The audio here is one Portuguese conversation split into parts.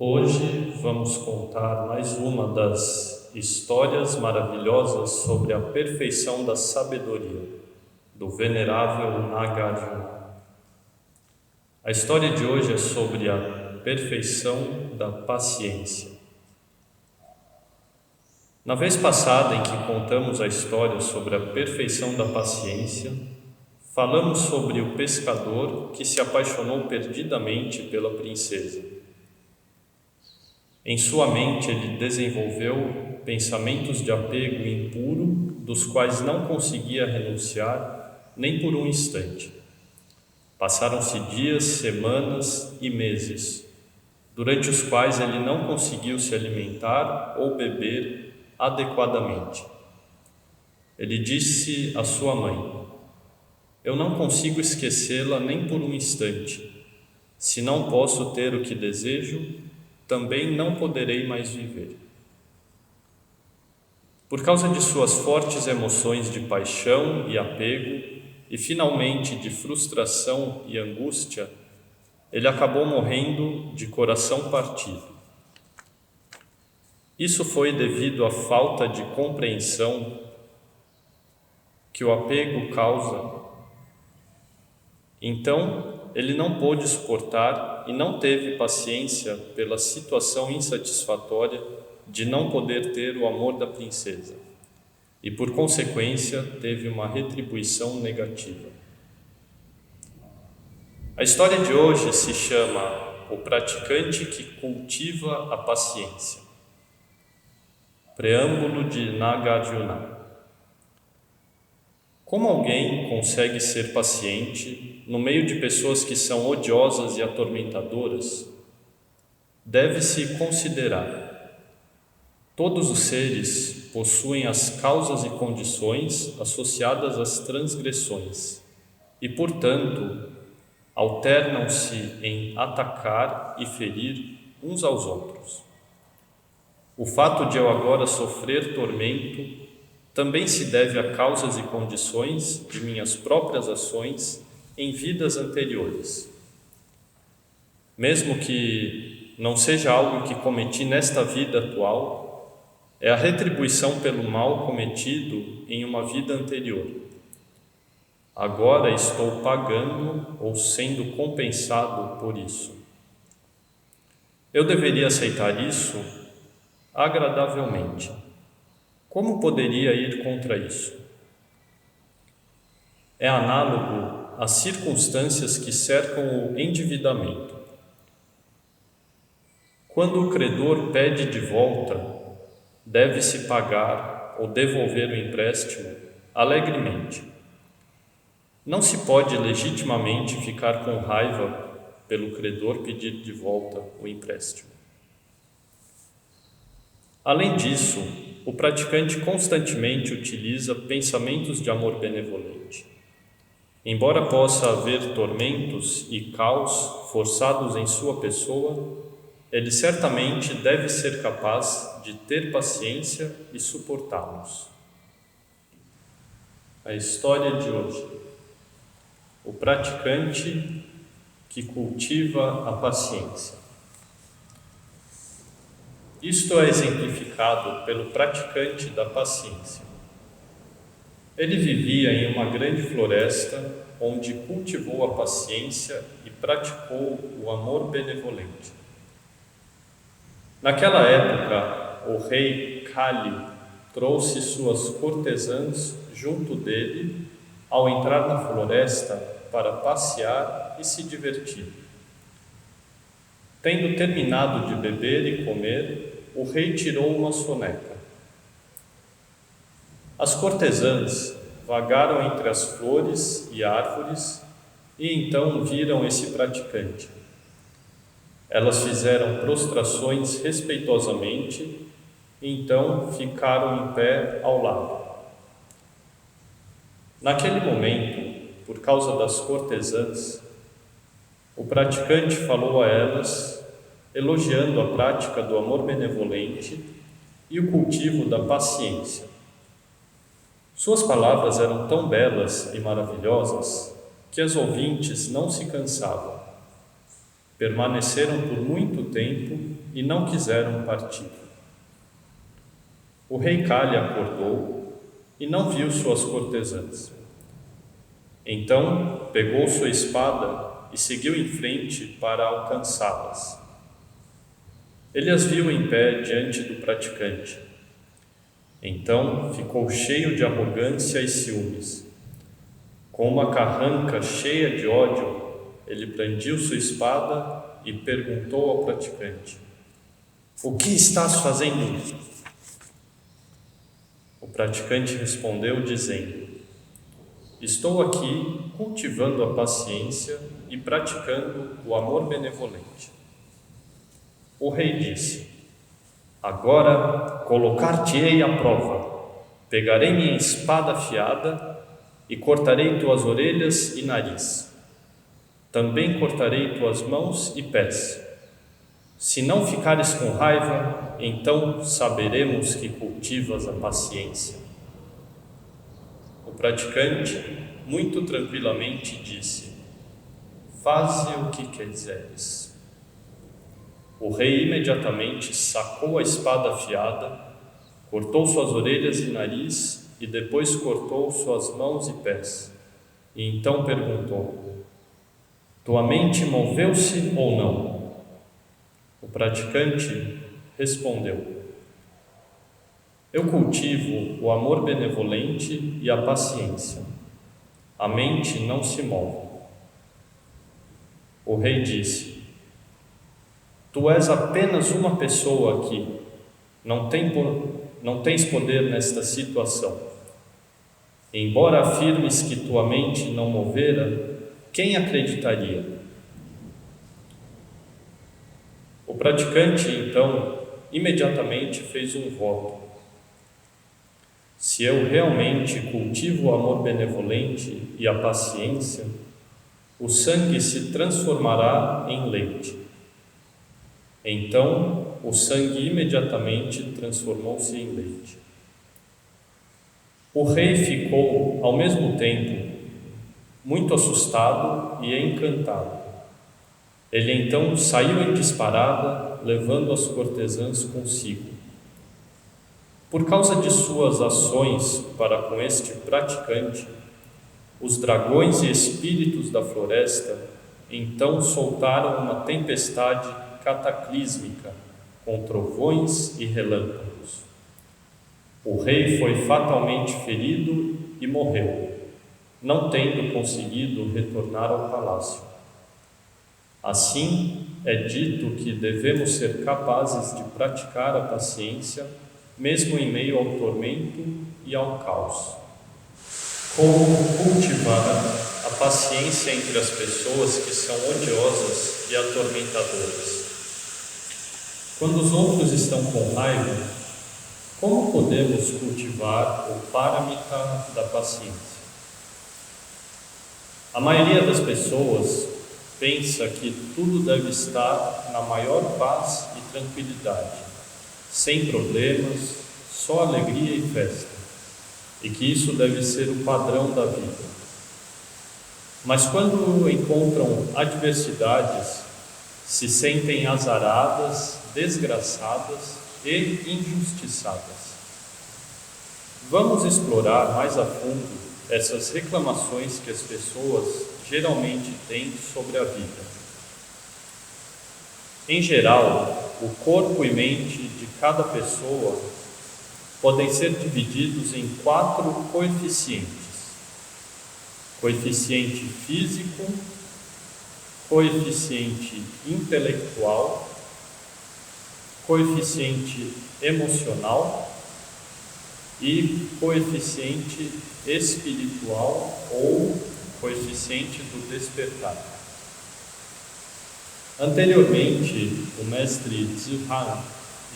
Hoje vamos contar mais uma das histórias maravilhosas sobre a perfeição da sabedoria, do venerável Nagarjuna. A história de hoje é sobre a perfeição da paciência. Na vez passada em que contamos a história sobre a perfeição da paciência, falamos sobre o pescador que se apaixonou perdidamente pela princesa. Em sua mente ele desenvolveu pensamentos de apego impuro, dos quais não conseguia renunciar nem por um instante. Passaram-se dias, semanas e meses, durante os quais ele não conseguiu se alimentar ou beber adequadamente. Ele disse à sua mãe: "Eu não consigo esquecê-la nem por um instante. Se não posso ter o que desejo, também não poderei mais viver." Por causa de suas fortes emoções de paixão e apego, e finalmente de frustração e angústia, ele acabou morrendo de coração partido. Isso foi devido à falta de compreensão que o apego causa. Então, ele não pôde suportar e não teve paciência pela situação insatisfatória de não poder ter o amor da princesa, e por consequência teve uma retribuição negativa. A história de hoje se chama O Praticante que Cultiva a Paciência. Preâmbulo de Nagarjuna. Como alguém consegue ser paciente no meio de pessoas que são odiosas e atormentadoras? Deve-se considerar: todos os seres possuem as causas e condições associadas às transgressões e, portanto, alternam-se em atacar e ferir uns aos outros. O fato de eu agora sofrer tormento também se deve a causas e condições de minhas próprias ações em vidas anteriores. Mesmo que não seja algo que cometi nesta vida atual, é a retribuição pelo mal cometido em uma vida anterior. Agora estou pagando ou sendo compensado por isso. Eu deveria aceitar isso agradavelmente. Como poderia ir contra isso? É análogo às circunstâncias que cercam o endividamento. Quando o credor pede de volta, deve-se pagar ou devolver o empréstimo alegremente. Não se pode legitimamente ficar com raiva pelo credor pedir de volta o empréstimo. Além disso, o praticante constantemente utiliza pensamentos de amor benevolente. Embora possa haver tormentos e caos forçados em sua pessoa, ele certamente deve ser capaz de ter paciência e suportá-los. A história de hoje: o praticante que cultiva a paciência. Isto é exemplificado pelo praticante da paciência. Ele vivia em uma grande floresta onde cultivou a paciência e praticou o amor benevolente. Naquela época, o rei Kali trouxe suas cortesãs junto dele ao entrar na floresta para passear e se divertir. Tendo terminado de beber e comer, o rei tirou uma soneca. As cortesãs vagaram entre as flores e árvores e então viram esse praticante. Elas fizeram prostrações respeitosamente e então ficaram em pé ao lado. Naquele momento, por causa das cortesãs, o praticante falou a elas, elogiando a prática do amor benevolente e o cultivo da paciência. Suas palavras eram tão belas e maravilhosas que as ouvintes não se cansavam. Permaneceram por muito tempo e não quiseram partir. O rei Kali acordou e não viu suas cortesãs. Então pegou sua espada e seguiu em frente para alcançá-las. Ele as viu em pé diante do praticante. Então ficou cheio de arrogância e ciúmes. Com uma carranca cheia de ódio, ele brandiu sua espada e perguntou ao praticante: "O que estás fazendo?" O praticante respondeu dizendo: "Estou aqui cultivando a paciência e praticando o amor benevolente." O rei disse: "Agora colocar-te-ei à prova. Pegarei minha espada afiada e cortarei tuas orelhas e nariz. Também cortarei tuas mãos e pés. Se não ficares com raiva, então saberemos que cultivas a paciência." O praticante, muito tranquilamente, disse: "Faze o que quiseres." O rei imediatamente sacou a espada afiada, cortou suas orelhas e nariz e depois cortou suas mãos e pés. E então perguntou: "Tua mente moveu-se ou não?" O praticante respondeu: "Eu cultivo o amor benevolente e a paciência. A mente não se move." O rei disse: "Tu és apenas uma pessoa aqui. Não tens poder nesta situação. Embora afirmes que tua mente não movera, quem acreditaria?" O praticante, então, imediatamente fez um voto: "Se eu realmente cultivo o amor benevolente e a paciência, o sangue se transformará em leite." Então, o sangue imediatamente transformou-se em leite. O rei ficou, ao mesmo tempo, muito assustado e encantado. Ele então saiu em disparada, levando as cortesãs consigo. Por causa de suas ações para com este praticante, os dragões e espíritos da floresta então soltaram uma tempestade cataclísmica, com trovões e relâmpagos. O rei foi fatalmente ferido e morreu, não tendo conseguido retornar ao palácio. Assim, é dito que devemos ser capazes de praticar a paciência, mesmo em meio ao tormento e ao caos. Como cultivar a paciência entre as pessoas que são odiosas e atormentadoras? Quando os outros estão com raiva, como podemos cultivar o paramita da paciência? A maioria das pessoas pensa que tudo deve estar na maior paz e tranquilidade, sem problemas, só alegria e festa, e que isso deve ser o padrão da vida. Mas quando encontram adversidades, se sentem azaradas, desgraçadas e injustiçadas. Vamos explorar mais a fundo essas reclamações que as pessoas geralmente têm sobre a vida. Em geral, o corpo e mente de cada pessoa podem ser divididos em 4 coeficientes: coeficiente físico, coeficiente intelectual, coeficiente emocional e coeficiente espiritual ou coeficiente do despertar. Anteriormente, o mestre Zhuhan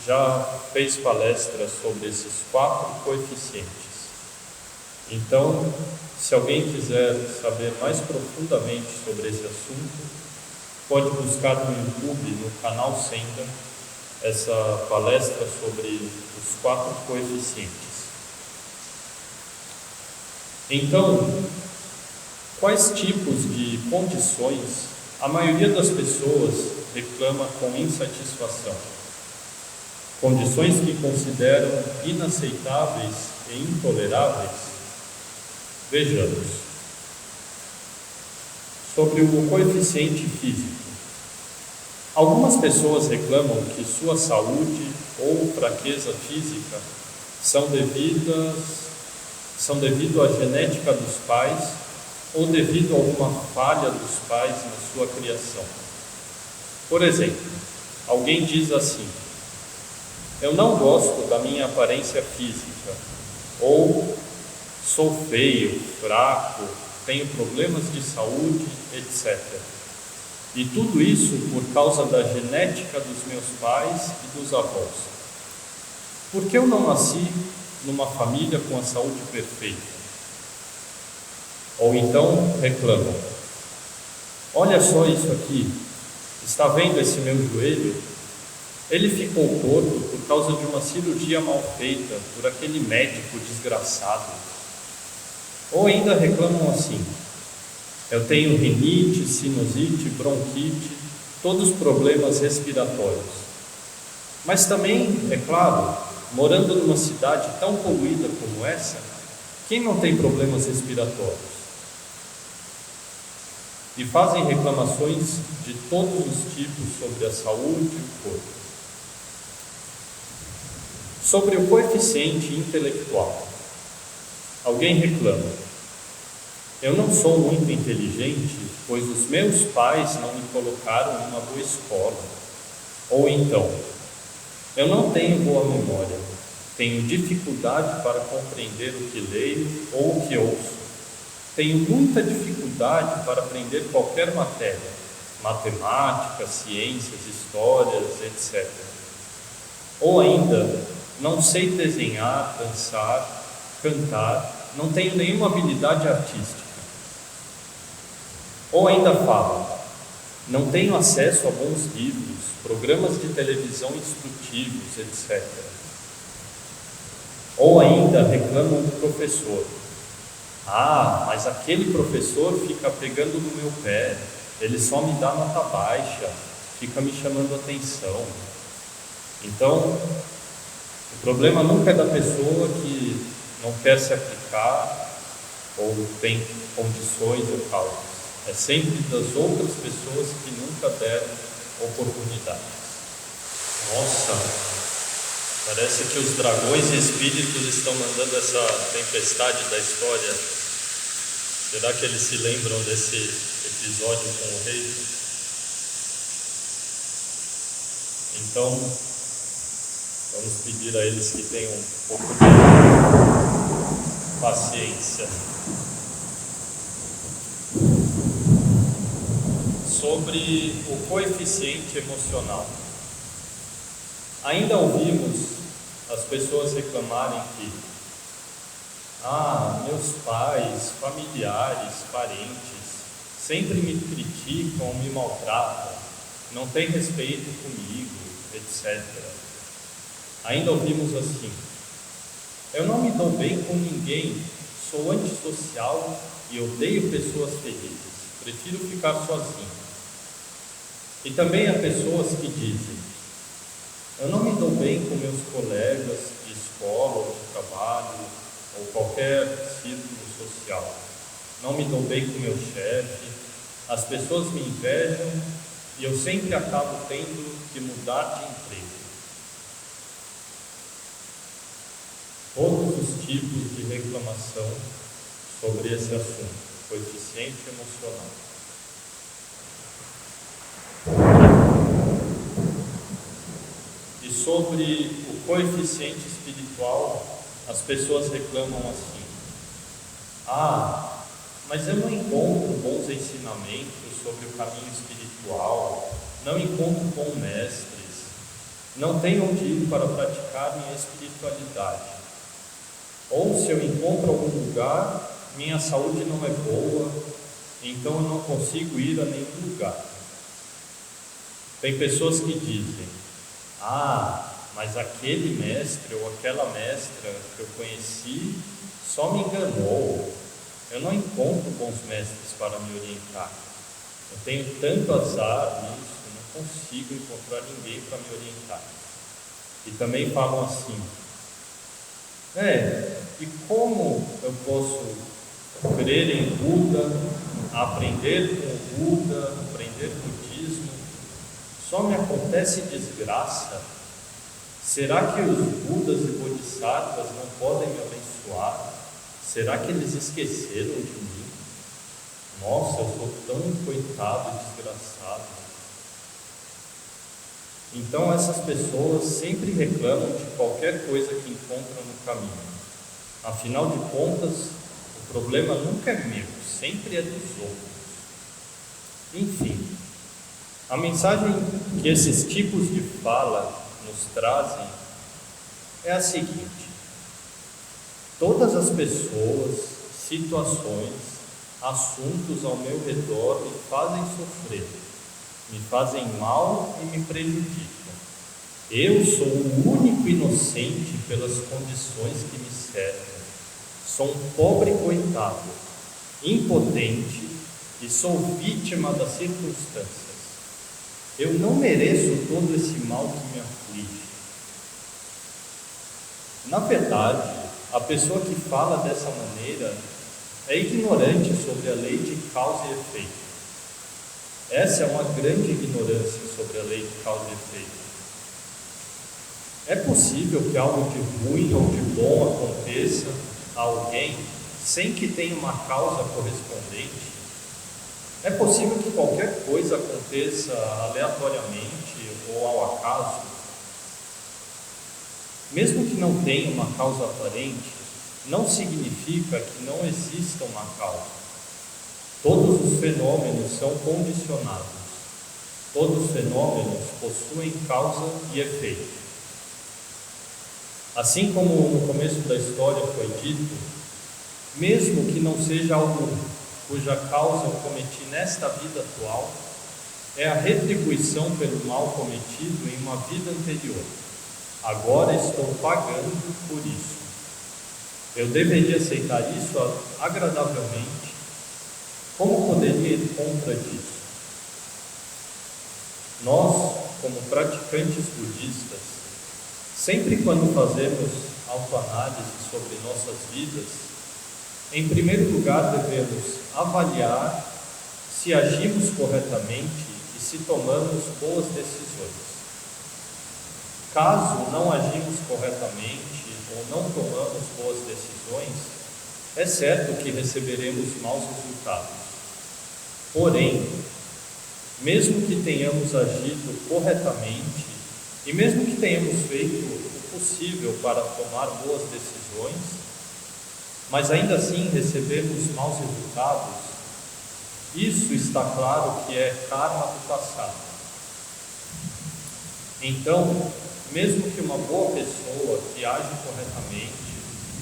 já fez palestras sobre esses 4 coeficientes. Então, se alguém quiser saber mais profundamente sobre esse assunto, pode buscar no YouTube, no canal Senda, essa palestra sobre os 4 coeficientes. Então, quais tipos de condições a maioria das pessoas reclama com insatisfação? condições que consideram inaceitáveis e intoleráveis? Vejamos. Sobre o coeficiente físico. Algumas pessoas reclamam que sua saúde ou fraqueza física são devido à genética dos pais ou devido a alguma falha dos pais na sua criação. Por exemplo, alguém diz assim: eu não gosto da minha aparência física, ou sou feio, fraco, tenho problemas de saúde, etc. E tudo isso por causa da genética dos meus pais e dos avós. Por que eu não nasci numa família com a saúde perfeita? Ou então reclamam: olha só isso aqui, está vendo esse meu joelho? Ele ficou torto por causa de uma cirurgia mal feita por aquele médico desgraçado. Ou ainda reclamam assim: eu tenho rinite, sinusite, bronquite, todos problemas respiratórios. Mas também, é claro, morando numa cidade tão poluída como essa, quem não tem problemas respiratórios? E fazem reclamações de todos os tipos sobre a saúde e o corpo. Sobre o coeficiente intelectual. Alguém reclama: eu não sou muito inteligente, pois os meus pais não me colocaram numa boa escola. Ou então: eu não tenho boa memória, tenho dificuldade para compreender o que leio ou o que ouço. Tenho muita dificuldade para aprender qualquer matéria, matemática, ciências, histórias, etc. Ou ainda: não sei desenhar, dançar, cantar, não tenho nenhuma habilidade artística. Ou ainda fala: não tenho acesso a bons livros, programas de televisão instrutivos, etc. Ou ainda reclamam do professor: ah, mas aquele professor fica pegando no meu pé, ele só me dá nota baixa, fica me chamando a atenção. Então, o problema nunca é da pessoa que não quer se aplicar ou tem condições ou causas. É sempre das outras pessoas que nunca deram oportunidade. Nossa, parece que os dragões e espíritos estão mandando essa tempestade da história. Será que eles se lembram desse episódio com o rei? Então, vamos pedir a eles que tenham um pouco de paciência. Sobre o coeficiente emocional. Ainda ouvimos as pessoas reclamarem que meus pais, familiares, parentes sempre me criticam, me maltratam, não têm respeito comigo, etc. Ainda ouvimos assim: eu não me dou bem com ninguém, sou antissocial e odeio pessoas felizes, prefiro ficar sozinho. E também há pessoas que dizem: eu não me dou bem com meus colegas de escola ou de trabalho ou qualquer círculo social. Não me dou bem com meu chefe, as pessoas me invejam e eu sempre acabo tendo que mudar de emprego. Todos os tipos de reclamação sobre esse assunto, coeficiente emocional. E sobre o coeficiente espiritual, as pessoas reclamam assim: mas eu não encontro bons ensinamentos sobre o caminho espiritual, não encontro bons mestres, não tenho onde ir para praticar minha espiritualidade. Ou se eu encontro algum lugar, minha saúde não é boa, então eu não consigo ir a nenhum lugar. Tem pessoas que dizem: mas aquele mestre ou aquela mestra que eu conheci só me enganou. Eu não encontro bons mestres para me orientar. Eu tenho tanto azar nisso, não consigo encontrar ninguém para me orientar. E também falam assim: e como eu posso crer em Buda, aprender com o Buda, aprender budismo? Só me acontece desgraça. Será que os Budas e Bodhisattvas não podem me abençoar? Será que eles esqueceram de mim? Nossa, eu sou tão coitado e desgraçado. Então essas pessoas sempre reclamam de qualquer coisa que encontram no caminho. Afinal de contas, o problema nunca é meu, sempre é dos outros. Enfim, a mensagem que esses tipos de fala nos trazem é a seguinte: todas as pessoas, situações, assuntos ao meu redor me fazem sofrer, me fazem mal e me prejudicam. Eu sou o único inocente pelas condições que me cercam. Sou um pobre coitado, impotente e sou vítima das circunstâncias. Eu não mereço todo esse mal que me aflige. Na verdade, a pessoa que fala dessa maneira é ignorante sobre a lei de causa e efeito. Essa é uma grande ignorância sobre a lei de causa e efeito. É possível que algo de ruim ou de bom aconteça a alguém sem que tenha uma causa correspondente? É possível que qualquer coisa aconteça aleatoriamente ou ao acaso? Mesmo que não tenha uma causa aparente, não significa que não exista uma causa. Todos os fenômenos são condicionados. Todos os fenômenos possuem causa e efeito. Assim como no começo da história foi dito, mesmo que não seja algo cuja causa eu cometi nesta vida atual, é a retribuição pelo mal cometido em uma vida anterior. Agora estou pagando por isso. Eu deveria aceitar isso agradavelmente. Como poderia ir contra disso? Nós, como praticantes budistas, sempre quando fazemos autoanálise sobre nossas vidas, em primeiro lugar devemos avaliar se agimos corretamente e se tomamos boas decisões. Caso não agimos corretamente ou não tomamos boas decisões, é certo que receberemos maus resultados. Porém, mesmo que tenhamos agido corretamente e mesmo que tenhamos feito o possível para tomar boas decisões, mas ainda assim recebemos maus resultados, isso está claro que é karma do passado. Então, mesmo que uma boa pessoa que age corretamente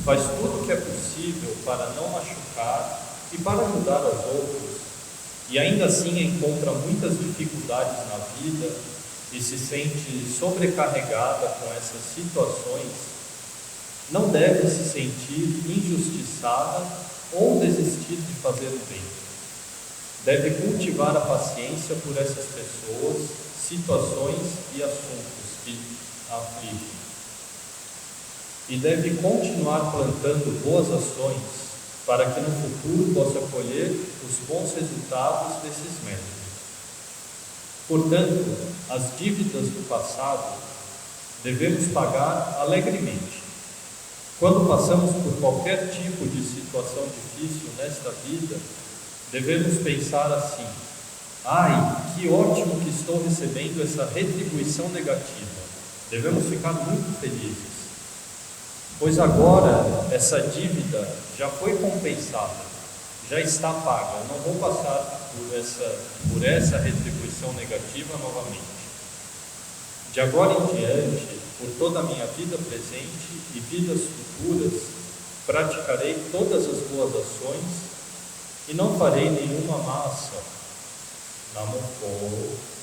faz tudo o que é possível para não machucar e para ajudar aos outros, e ainda assim encontra muitas dificuldades na vida e se sente sobrecarregada com essas situações, não deve se sentir injustiçada ou desistir de fazer o bem. Deve cultivar a paciência por essas pessoas, situações e assuntos que afligem. E deve continuar plantando boas ações para que no futuro possa colher os bons resultados desses métodos. Portanto, as dívidas do passado devemos pagar alegremente. Quando passamos por qualquer tipo de situação difícil nesta vida, devemos pensar assim: ai, que ótimo que estou recebendo essa retribuição negativa. Devemos ficar muito felizes, pois agora essa dívida já foi compensada, já está paga. Eu não vou passar por essa retribuição negativa novamente. De agora em diante, por toda a minha vida presente e vidas futuras, praticarei todas as boas ações e não farei nenhuma má ação. Namo Pô.